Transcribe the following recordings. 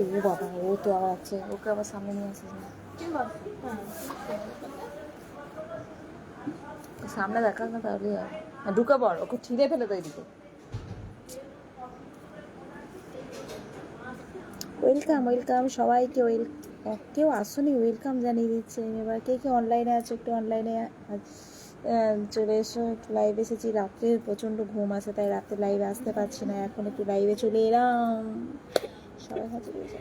ও বাবা, ও তো আবার আছে, ওকে আবার সামনে নিয়ে আসিস না। সামনে দেখাস না তাহলে আর ঢুকে পড়, ওকে ছিঁড়ে ফেলে তো এদিকে। ওয়েলকাম ওয়েলকাম সবাইকে, কেউ আসুনি ওয়েলকাম জানিয়ে দিচ্ছে। এবার কে কে অনলাইনে আছে একটু অনলাইনে চলে এসো। একটু লাইভ এসেছি, রাত্রে প্রচণ্ড ঘুম আছে তাই রাত্রে লাইভে আসতে পারছি না, এখন একটু লাইভে চলে এলাম। সবাই হাতে রয়েছে।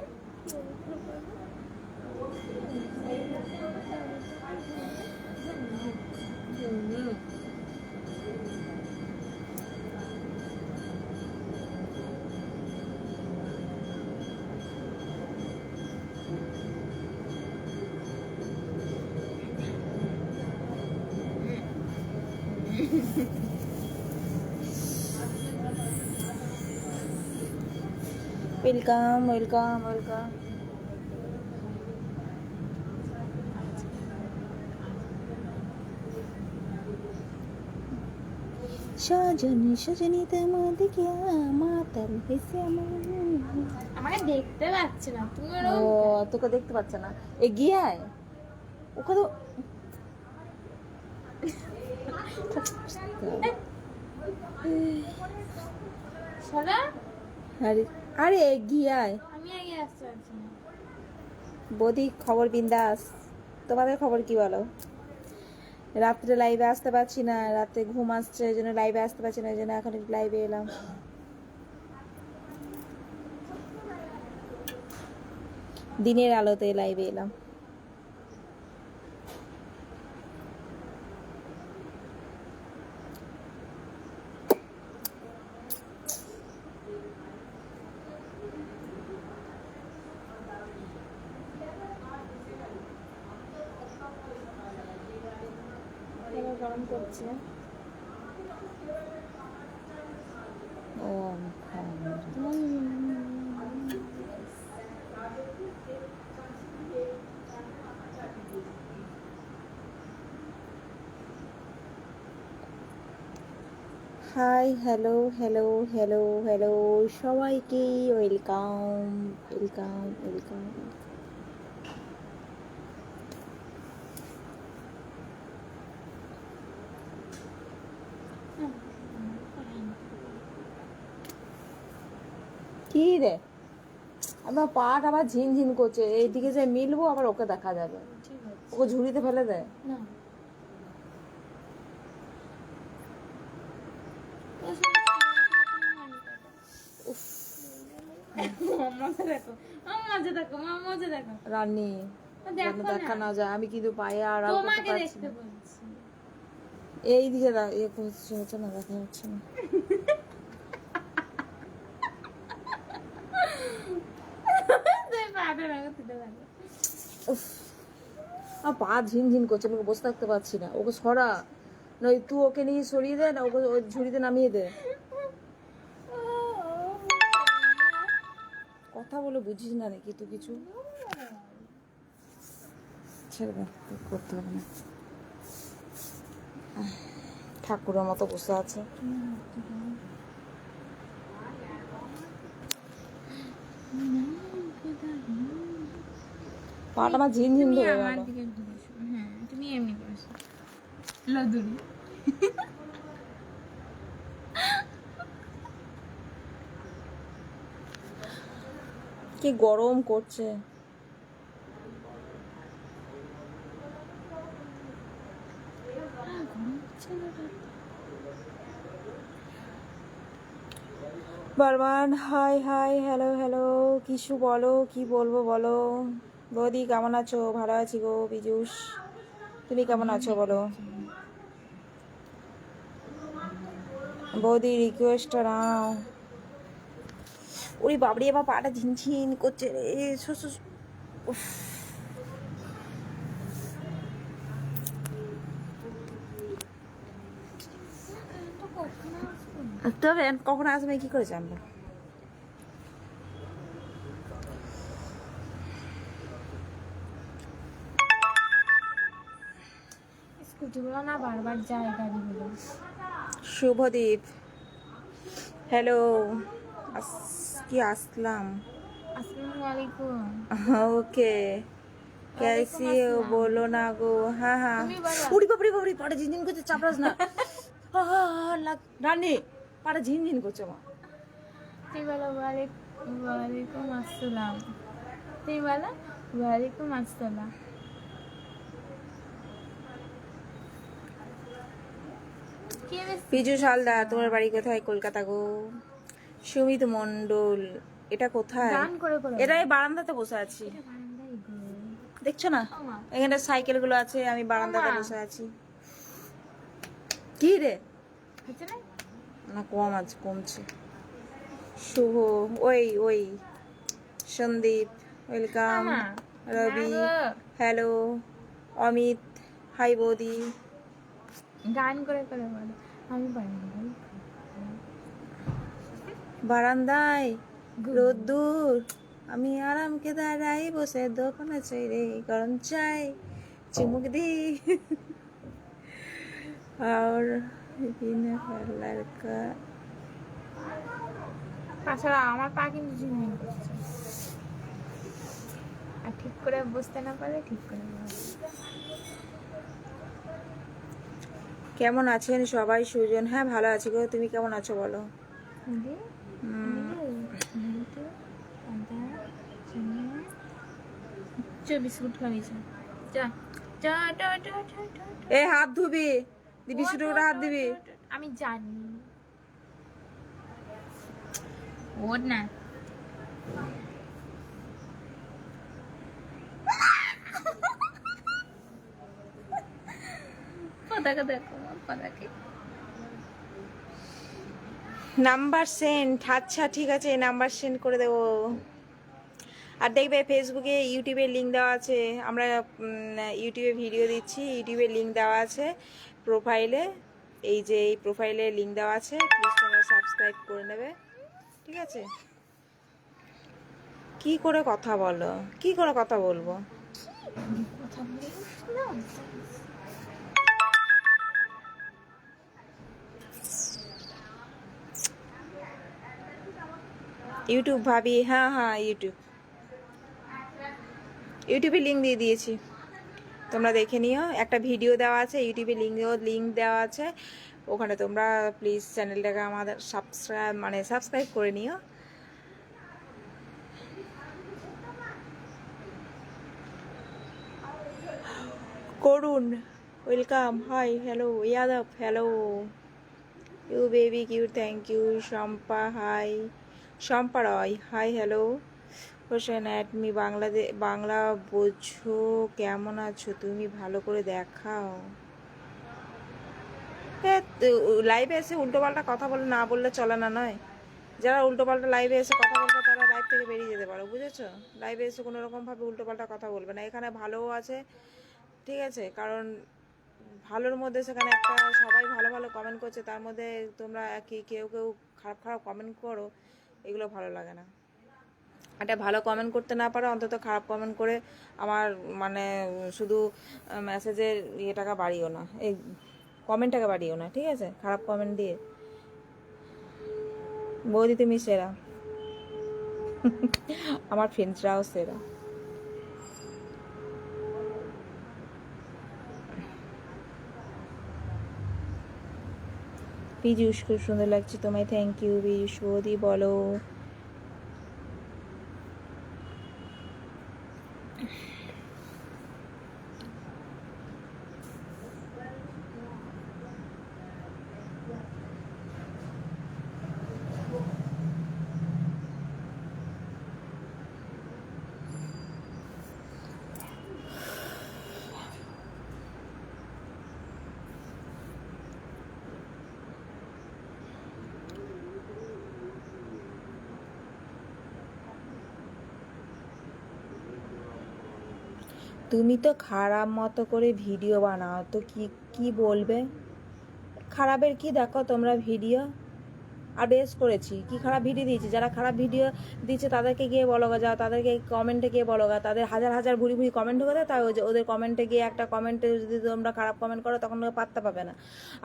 Welcome welcome welcome. Sajani Sajani তোমার দিকে মাতাল হয়েছে আমার। আমাকে দেখতে পাচ্ছে না তুমি। ও তোকে দেখতে পাচ্ছে না, এগিয়ে আয়। ওকে তো সরা, আরে আরে এগিয়ে আয়। আমি আগে আসতে পারছি না। বৌদি খবর বিন্দাস, তোমাদের খবর কি বলো? রাত্রে লাইভে আসতে পারছি না, রাতে ঘুম আসছে এই জন্য লাইভে আসতে পারছি না, এই জন্য এখন একটু লাইভে এলাম। দিনের আলোতে লাইভে এলাম। গরম করছে। ও hi hello hello hello hello সবাইকে ওয়েলকাম ওয়েলকাম ওয়েলকাম। কি রে, আমার পাট আবার ঝিনঝিন করছে, এইদিকে যে মিলবো আবার ওকে দেখা যাবে, ঠিক আছে ওকে ঝুড়িতে ফেলে দেয়। না, মজা দেখো, মজা দেখো, মজা দেখো। রানী দেখো দেখা না যায়, আমি কিন্তু পায়ে আর করতে তোমাকে পারছি দেখতে না। বলছি। এই দিকে হচ্ছে না, দেখা যাচ্ছে না। তুই পাটা রাখো, তুই রাখো। উফ, আর পা ঝিনঝিন করছে, আমি বসে থাকতে পারছি না, ওকে সরা, নয় তুই ওকে নিয়ে সরিয়ে দে, না ওকে ওই ঝুড়িতে নামিয়ে দে। কথা বলে বুঝিস না নাকি তুই কিছু? ছেড়ে দে, করতে হবে না। ঠাকুরের মতো বসে আছে। পাটা আমার ঝিনঝিন তুমি ধরে আমার গেল। দিকে ঘুরে এসো। হ্যাঁ, তুমি এমনি করেছো লদুরি। কি গরম করছে। বারবার হাই হাই হ্যালো হ্যালো, কিছু বলো, কি বলবো বলো। বৌদি কেমন আছো? ভালো আছি গো পীযুষ, তুমি কেমন আছো বলো? বৌদি রিকোয়েস্টটা নাও। ওরে বাবরি, আবার পাটা ঝিনঝিন করছে রে। উফ। তবে কখন আসবে কি করে জানবো? স্কুটিগুলো না বারবার যায় গাড়িগুলো। শুভদীপ হ্যালো, কি আসলাম। अस्सलाम वालेकुम। ओके कैसी हो अस्सलाम। बोलो ना गो हाँ हाँ তুমি বলো। উড়ি বাপরি বাপরি পাটা ঝিনঝিন করছে চাপড়াস না রানী পাটা ঝিনঝিন করছে মা তুমি বলো ওয়ালাইকুম আসসালাম। তুমি বলো ওয়ালাইকুম আসসালাম। কে বেশি পিজু সালদার তোমার বাড়ি কোথায় কলকাতা গো সুমিত মন্ডল এটা কোথায় গান করে করে এটা এই বারান্দাতে বসে আছি এটা বারান্দায় গো। দেখছো না ওমা। এখানে সাইকেল গুলো আছে আমি বারান্দাতে ওমা। বসে আছি কি রে হচ্ছে না? না কম আছে কমছে শুভ ওই ওই সন্দীপ ওয়েলকাম ওমা। রবি না গো। হ্যালো অমিত হাই বৌদি গান করে করে বলো আমি বারান্দায় বারান্দায় গো। রোদ্দুর আমি আরামকে দাঁড়াই বসে দোকানে ছেড়ে গরম চাই চুমুক দি আর বিনা লড়কা তাছাড়া আমার পা কিন্তু ঝিমঝিম করছে আর ঠিক করে বসতে না পারলে ঠিক করে বসো। কেমন আছেন সবাই সুজন হ্যাঁ ভালো আছি গো তুমি কেমন আছো বলো এদিকে, এদিকে, চ বিস্কুট খাবি চ চ চ চ চ চ চ চ। এ হাত ধুবি দিবি শুধু করে হাত দিবি আমি জানি ওর না পতাকা দেখো পতাকে নাম্বার সেন্ড আচ্ছা ঠিক আছে নাম্বার সেন্ড করে দেবো আর দেখবে ফেসবুকে ইউটিউবে লিঙ্ক দেওয়া আছে আমরা ইউটিউবে ভিডিও দিচ্ছি ইউটিউবে লিঙ্ক দেওয়া আছে প্রোফাইলে এই যে এই প্রোফাইলে লিঙ্ক দেওয়া আছে প্লিজ তোমরা সাবস্ক্রাইব করে নেবে ঠিক আছে কি করে কথা বলো কি করে কথা বলবো কথা বলছিলাম ইউটিউব ভাবি হ্যাঁ হ্যাঁ ইউটিউবে লিঙ্ক দিয়ে দিয়েছি তোমরা দেখে নিও একটা ভিডিও দেওয়া আছে ইউটিউবে লিঙ্ক দেওয়া আছে ওখানে তোমরা প্লিজ চ্যানেলটাকে আমাদের সাবস্ক্রাইব করে নিও করুন welcome hi hello Yadav hello you baby কিউ thank you Shampa hi Shampa Roy hi hello Hossain মি বাংলা বোঝো কেমন আছো তুমি ভালো করে দেখাও লাইভে এসে উল্টোপাল্টা কথা বলে না বললে চলে না নয় যারা উল্টোপাল্টা লাইভে এসে কথা বলবে তারা লাইভ থেকে বেরিয়ে যেতে পারো বুঝেছো লাইভে এসে কোনো রকমভাবে উল্টোপাল্টা কথা বলবে না এখানে ভালোও আছে ঠিক আছে কারণ ভালোর মধ্যে সেখানে একটা সবাই ভালো ভালো কমেন্ট করছে তার মধ্যে তোমরা কেউ খারাপ খারাপ কমেন্ট করো এগুলো ভালো লাগে না একটা ভালো কমেন্ট করতে না পারো অন্তত খারাপ কমেন্ট করে আমার মানে শুধু মেসেজের ইয়েটাকে বাড়িও না এই কমেন্টটাকে বাড়িও না ঠিক আছে খারাপ কমেন্ট দিয়ে বৌদি তুমি সেরা আমার ফ্রেন্ডসরাও সেরা পীযূষ খুব সুন্দর লাগছে তোমায় থ্যাংক ইউ পীযূষ বৌদি বলো তুমি তো খারাপ মতো করে ভিডিও বানাও তো কি কি বলবে খারাপের কি দেখো তোমরা ভিডিও আর বেশ করেছি, কি খারাপ ভিডিও দিয়েছি, যারা খারাপ ভিডিও দিচ্ছে তাদেরকে গিয়ে বলো গা, যাও তাদেরকে কমেন্টে গিয়ে বলো গা, তাদের হাজার হাজার ভুরি ভুরি কমেন্ট ঢুকে দেয়, তাই ওদের কমেন্টে গিয়ে একটা কমেন্টে যদি তোমরা খারাপ কমেন্ট করো তখন তোমরা পাত্তা পাবে না।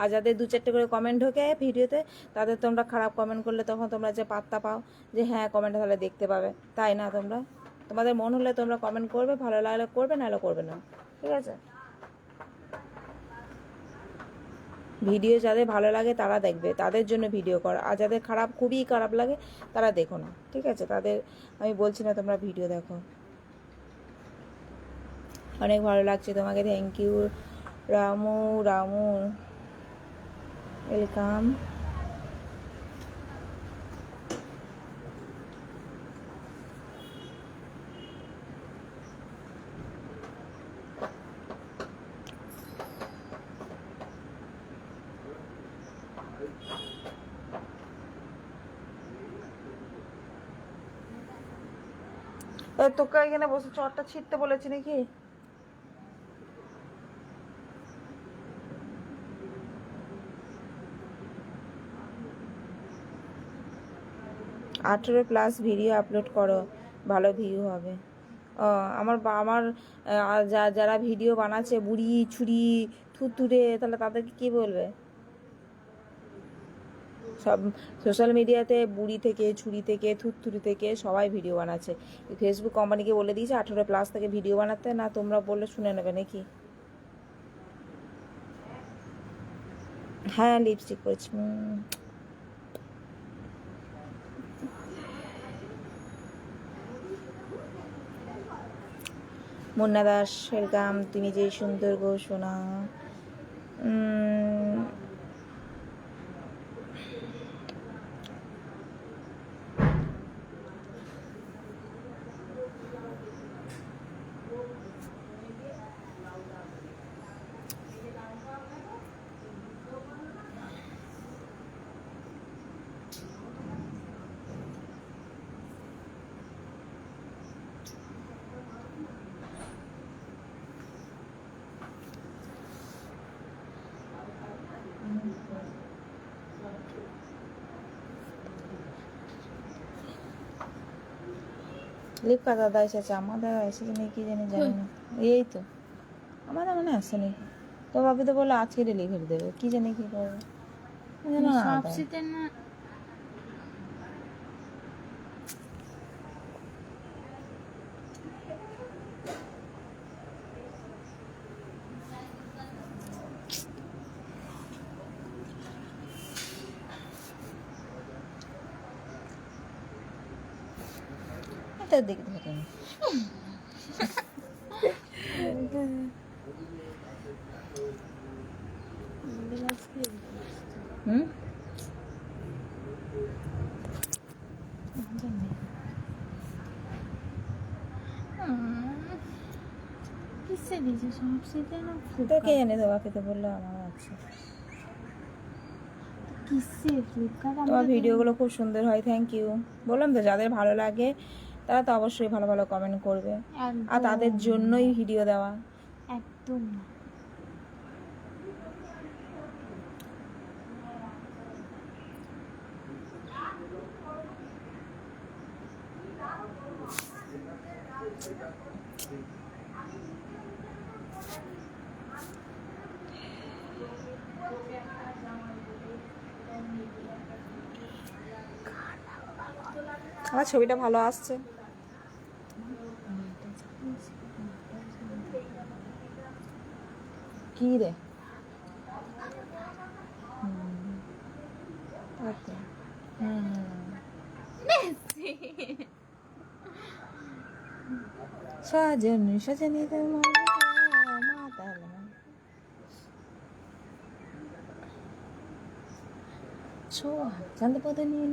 আর যাদের দু চারটে করে কমেন্ট ঢোকে ভিডিওতে, তাদের তোমরা খারাপ কমেন্ট করলে তখন তোমরা যে পাত্তা পাও যে হ্যাঁ কমেন্টে তাহলে দেখতে পাবে, তাই না? তোমাদের মন হলে তোমরা কমেন্ট করবে, ভালো লাগলে করবে, নাহলে করবে না, ঠিক আছে? ভিডিও যাদের ভালো লাগে তারা দেখবে, তাদের জন্য ভিডিও কর। আর যাদের খারাপ, খুবই খারাপ লাগে, তারা দেখো না, ঠিক আছে? তাদের আমি বলছি না তোমরা ভিডিও দেখো। অনেক ভালো লাগছে তোমাকে, thank you Ramu. Ramu welcome. তোকে এখানে বসে চটটা ছিটতে বলেছি নাকি? 18+ ভিডিও আপলোড করো, ভালো ভিউ হবে। ও আমার যারা ভিডিও বানাচ্ছে বুড়ি ছুরি থুতুরে, তাহলে তাদেরকে কি বলবে? সব সোশ্যাল মিডিয়াতে বুড়ি থেকে, ছুরি থেকে, থুতথুরি থেকে সবাই ভিডিও বানাচ্ছে। ফেসবুক কোম্পানিকে বলে দিয়েছে 18+ থেকে ভিডিও বানাতে, না তোমরা বললে শুনে নেবে নাকি? হ্যাঁ লিপস্টিক পরেছি। মুন্না দাস ওয়েলকাম। তুমি যে সুন্দর গো সোনা। লিপকা দাদা এসেছে, আমাদের এসেছে নাকি কি জানি, জানি না। এই তো আমাদের মনে আসেনি তো, বাবু তো বললো আজকে ডেলিভারি দেবে, কি জানি কি করবে জানো না। সব শীতের না তার দিকে থাকেন। হুম কিসে দিয়েছে সব শীতের না তো কে জানে, তোমাকে তো বললো আমার আছে। কিসে ফ্লিপকার্ট? তোমার ভিডিওগুলো খুব সুন্দর হয়, থ্যাংক ইউ। বললাম তো যাদের ভালো লাগে তারা তো অবশ্যই ভালো ভালো কমেন্ট করবে, আর তাদের জন্যই ভিডিও দেওয়া। একদম না। আমার ছবিটা ভালো আসছে। কি রে? সাজনি সাজনি তোমার মাতাল ছোঁয়া চাঁদ পথে নিয়ে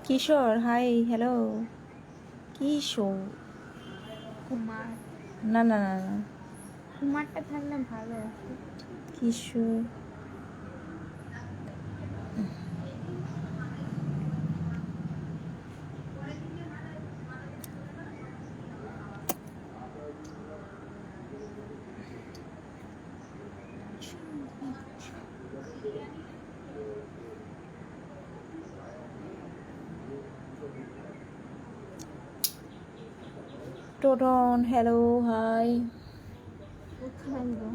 কিশোর হাই হ্যালো। কিশোর কুমার, না না না না, কুমারটা থাকলে ভালো। কিশোর টোটন হ্যালো হাই। কোথায় গো?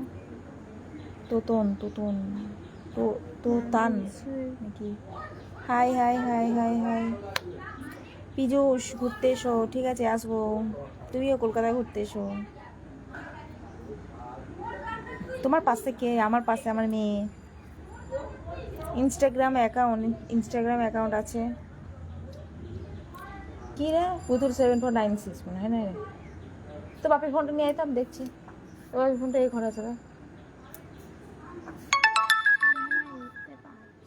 তোতন তোতন তো তো তান নাকি? High high high high high. Piyush ঘুরতে এসো, ঠিক আছে আসবো, তুমিও কলকাতায় ঘুরতে এসো। তোমার পাশে কে? আমার পাশে আমার মেয়ে। ইনস্টাগ্রাম অ্যাকাউন্ট আছে কি রে? পুতুল 7496 মনে হয় না রে। তো বাপের ফোনটা নিয়ে আইতাম, দেখছি তো বাপের ফোনটা এই ঘরে আছে রে। উঠতে পারছি না।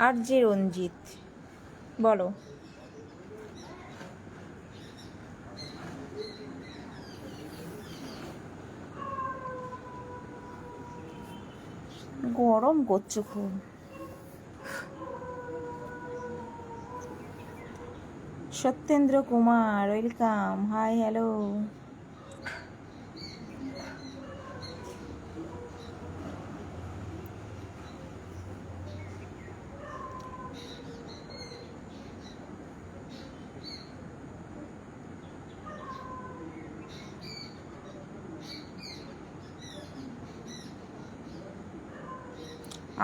আর যে রঞ্জিত বলো। গরম করছে খুব। Satyendra Kumar welcome, hi hello.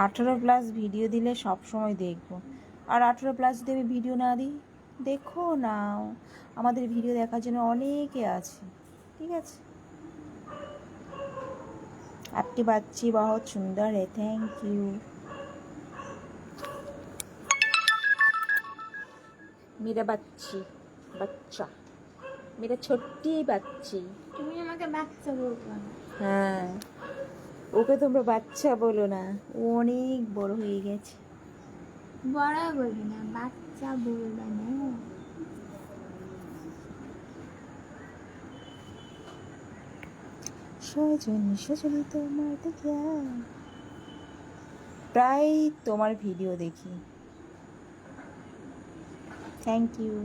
আঠেরো প্লাস ভিডিও দিলে সব সময় দেখবো, আর 18+ যদি আমি ভিডিও না দিই, দেখো না, আমাদের ভিডিও দেখার জন্য অনেকে আছে, ঠিক আছে। आपकी बच्ची बहुत सुंदर है, थैंक यू। मेरा बच्चा मेरा छोटी बच्ची। তুমি আমাকে বাচ্চা বলবো না। হ্যাঁ, ওকে তোমরা বাচ্চা বলো না, ও অনেক বড় হয়ে গেছে। বড় বলবি না, বাচ্চা বলবে না। সজনী তোমার দেখিয়া প্রায় তোমার ভিডিও দেখি, থ্যাংক ইউ।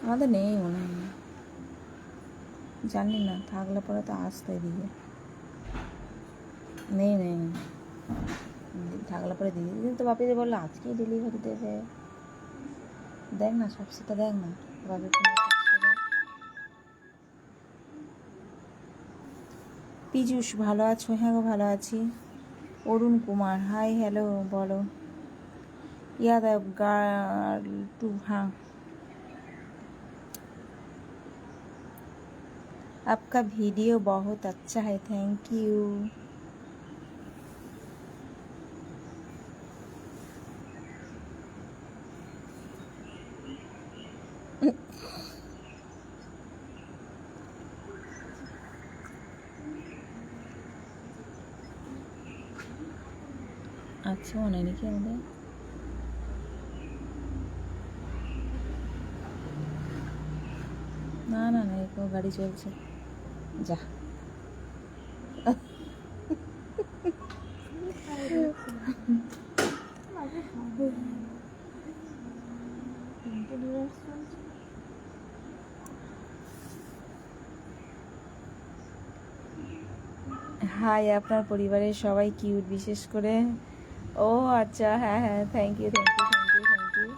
আমাদের নেই মনে হয়, জানি না, থাকলে পরে তো আসতে দিবে। নেই নেই, থাকলে পরে দিয়ে দিই তো। বাপিদের বললো আজকেই ডেলিভারি দেবে, দেখ না সবসেটা, দেখ না বাপি। পীযূষ ভালো আছো? হ্যাঁ গো ভালো আছি। অরুণ কুমার হাই হ্যালো বলো। यादव गर्ल टू, हाँ आपका वीडियो बहुत अच्छा है, थैंक यू। আচ্ছা মনে নাকি আমাদের, না না না, এরকম গাড়ি চলছে, যা। হাই, আপনার পরিবারের সবাই কিউট, বিশেষ করে। ও আচ্ছা, হ্যাঁ হ্যাঁ, thank you thank you thank you thank you.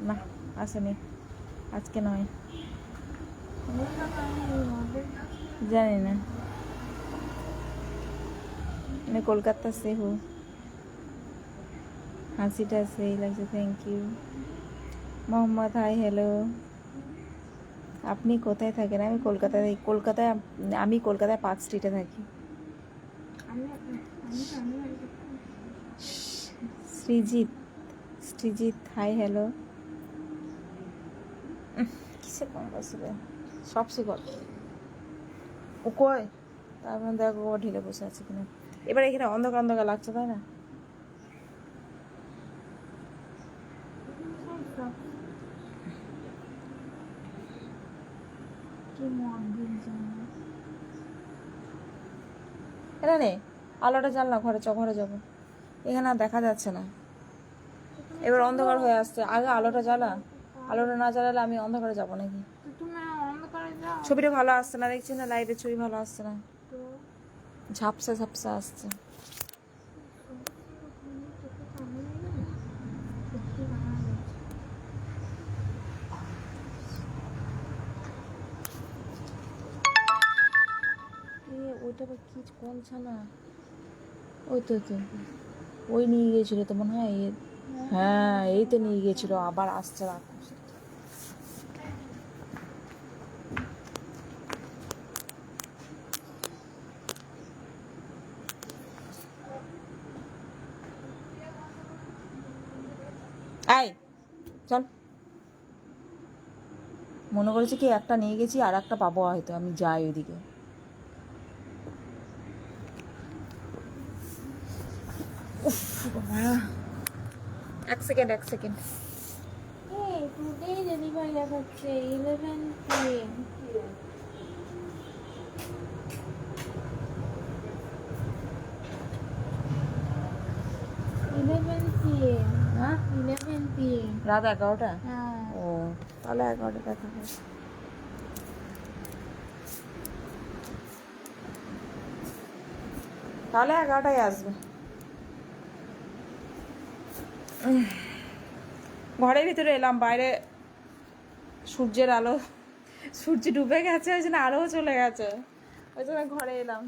না আসেনি, আজকে নয়, জানি না, मैं कोलकाता से हूँ। হাসিটা সেই লাগছে, thank you. Mohammad hi hello. আপনি কোথায় থাকেন? আমি কলকাতায় আমি কলকাতায় পার্ক স্ট্রিটে থাকি। Srijit hi hello. কিসে কম বসবে, সব শিকল ও কয়, তারপর দেখো ও ঢিলে বসে আছে কিনা। এবার এখানে অন্ধকার অন্ধকার লাগছে, তাই না? কি মদ গিলছে এটা নে, আলোটা জ্বাল না, ঘরে ঘরে যাবো। এখানে আর দেখা যাচ্ছে না, এবার অন্ধকার হয়ে আসছে। আগে আলোটা জ্বালা, আলোটা না জ্বালালে আমি অন্ধকারে যাবো নাকি? তো তুমি অন্ধকারে যাও ছবিটা ভালো আসছে না, দেখছি না লাইভে ছবি ভালো আসছে না, তো ঝাপসা ঝাপসা আসছে। সত্যি ভালো লাগছে। ওইটা বা কি কোন ছানা? ওই তো তো ওই নিয়ে গিয়েছিল তো মনে হয় হ্যাঁ এই তো নিয়ে গিয়েছিল, আবার আসছে রাখো। আয় চল, মনে করেছি কি একটা নিয়ে গেছি আর একটা পাবো, হয়তো আমি যাই ওইদিকে। উফ বাবা, এক সেকেন্ড এক সেকেন্ড। এই টুডে ডেলিভারি দেখাচ্ছে 11 PM 11 PM হ্যাঁ 11 PM রাত 11টা? হ্যাঁ ও তাহলে 11টা দেখা হবে। তাহলে 11টায় আসবে। ঘরের ভিতরে এলাম, বাইরে সূর্যের আলো, সূর্য ডুবে গেছে ওই জন্য আলোও চলে গেছে, ওই জন্য ঘরে এলাম।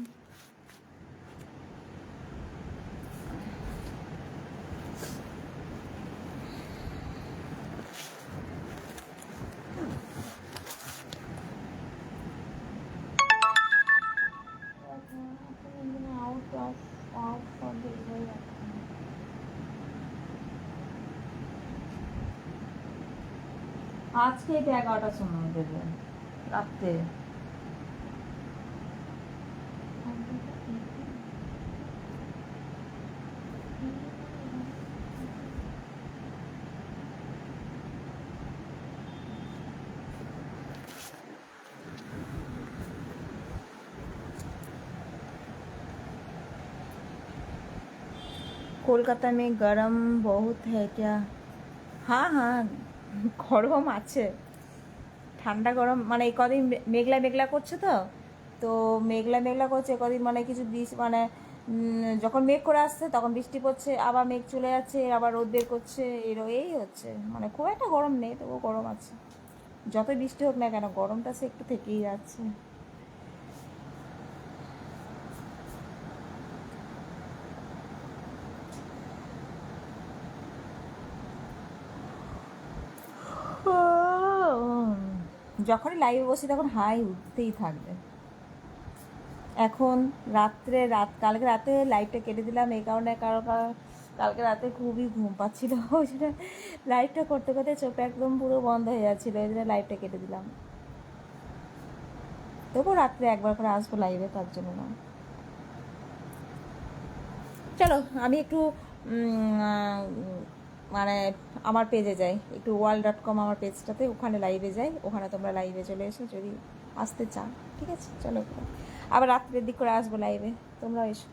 out for delivery আজকে এটা 11টার সময় দেবে রাত্রে। কলকাতা মে গরম বহুত হ্যায় ক্যা? হ্যাঁ হ্যাঁ গরম আছে, ঠান্ডা গরম মানে এই কদিন মেঘলা মেঘলা করছে তো, তো মেঘলা মেঘলা করছে কদিন, মানে কিছু মানে যখন মেঘ করে আসছে তখন বৃষ্টি পড়ছে, আবার মেঘ চলে যাচ্ছে, আবার রোদ বের করছে, এই হচ্ছে, মানে খুব একটা গরম নেই, তবুও গরম আছে। যতই বৃষ্টি হোক না কেন গরমটা সে একটু থেকেই যাচ্ছে। যখনই লাইভে বসি তখন হাই উঠতেই থাকবে। এখন কালকে রাতে লাইভটা কেটে দিলাম এই কারণে, কারণ কালকে রাতে খুবই ঘুম পাচ্ছিল, ওই জন্য লাইভটা করতে করতে চোখটা একদম পুরো বন্ধ হয়ে যাচ্ছিলো, ওই জন্য লাইভটা কেটে দিলাম। তবুও রাত্রে একবার করে আসবো লাইভে, তার জন্য না। চলো আমি একটু মানে আমার পেজে যাই, একটু world.com আমার পেজটাতে, ওখানে লাইভে যাই, ওখানে তোমরা লাইভে চলে এসো যদি আসতে চাও, ঠিক আছে? চলো আবার রাত্রের দিক করে আসবো লাইভে, তোমরাও এসো।